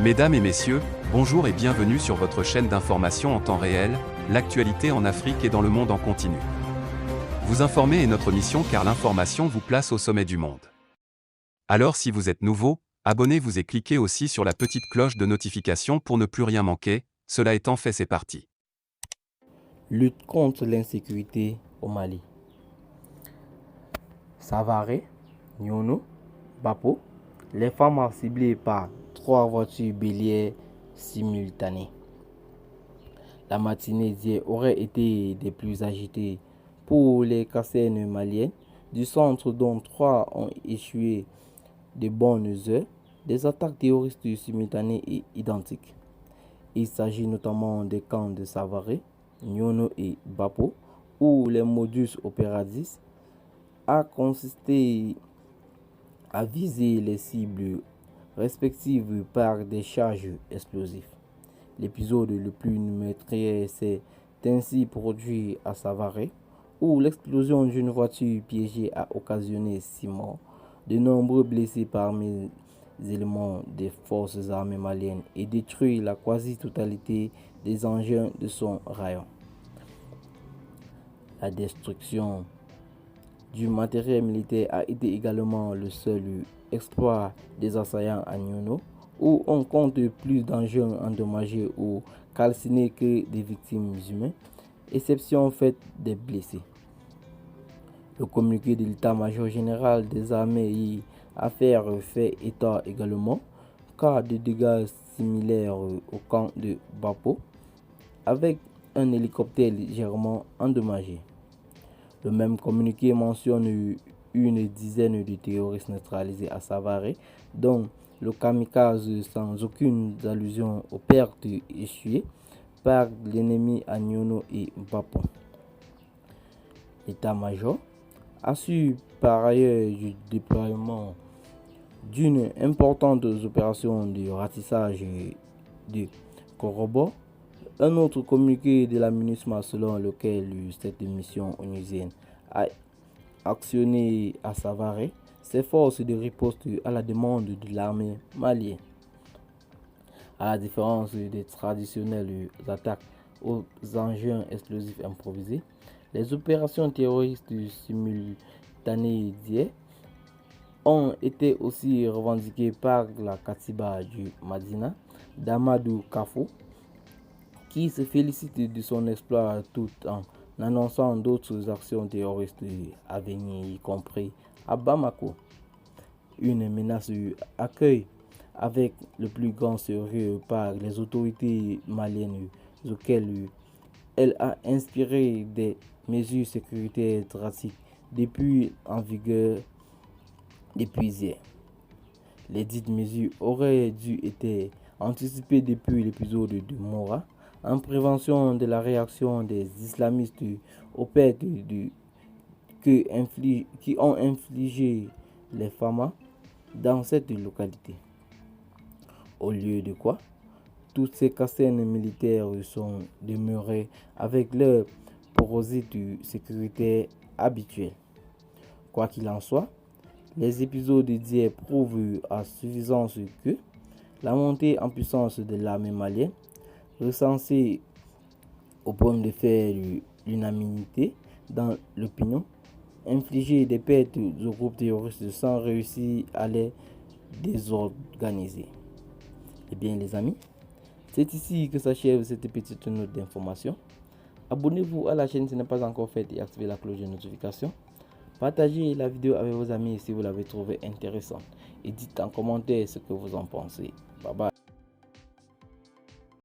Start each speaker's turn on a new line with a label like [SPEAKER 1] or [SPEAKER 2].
[SPEAKER 1] Mesdames et messieurs, bonjour et bienvenue sur votre chaîne d'information en temps réel, l'actualité en Afrique et dans le monde en continu. Vous informer est notre mission car l'information vous place au sommet du monde. Alors si vous êtes nouveau, abonnez-vous et cliquez aussi sur la petite cloche de notification pour ne plus rien manquer, cela étant fait c'est parti.
[SPEAKER 2] Lutte contre l'insécurité au Mali. Savare, Nyono, Bapo, les femmes ciblées par 3 voitures béliers simultanées. La matinée d'hier aurait été des plus agitées pour les casernes maliennes du centre dont 3 ont échoué de bonnes heures, des attaques terroristes simultanées et identiques. Il s'agit notamment des camps de Savare, Nyono et Bapo, où les modus operandi a consisté à viser les cibles respectives par des charges explosives. L'épisode le plus meurtrier s'est ainsi produit à Savare, où l'explosion d'une voiture piégée a occasionné 6 morts, de nombreux blessés parmi les éléments des forces armées maliennes et détruit la quasi-totalité des engins de son rayon. La destruction du matériel militaire a été également le seul exploit des assaillants à Nyono, où on compte plus d'engins endommagés ou calcinés que des victimes humaines, exception faite des blessés. Le communiqué de l'état-major général des armées y affaires fait état également cas de dégâts similaires au camp de Bapo, avec un hélicoptère légèrement endommagé. Le même communiqué mentionne une dizaine de terroristes neutralisés à Savare, dont le kamikaze sans aucune allusion aux pertes essuyées par l'ennemi à Nyono et Bapo. L'état-major a su par ailleurs du déploiement d'une importante opération de ratissage de Korobo. Un autre communiqué de la MINUSMA selon lequel cette mission onusienne a actionné à Savare ses forces de riposte à la demande de l'armée malienne. À la différence des traditionnelles attaques aux engins explosifs improvisés, les opérations terroristes simultanées d'hier ont été aussi revendiquées par la Katiba du Madina d'Amadou Kafou, qui se félicite de son exploit tout en annonçant d'autres actions terroristes à venir, y compris à Bamako. Une menace accueillie avec le plus grand sérieux par les autorités maliennes, auxquelles elle a inspiré des mesures sécuritaires drastiques depuis en vigueur depuis hier. Les dites mesures auraient dû être anticipées depuis l'épisode de Mora, en prévention de la réaction des islamistes aux pertes qui ont infligé les femmes dans cette localité. Au lieu de quoi, toutes ces casernes militaires sont demeurées avec leur porosité sécuritaire habituelle. Quoi qu'il en soit, les épisodes d'hier prouvent à suffisance que la montée en puissance de l'armée malienne, recensée au point de faire l'unanimité dans l'opinion, infliger des pertes aux groupes terroristes sans réussir à les désorganiser. Eh bien les amis, c'est ici que s'achève cette petite note d'information. Abonnez-vous à la chaîne si ce n'est pas encore fait et activez la cloche de notification. Partagez la vidéo avec vos amis si vous l'avez trouvée intéressante et dites en commentaire ce que vous en pensez. Bye bye.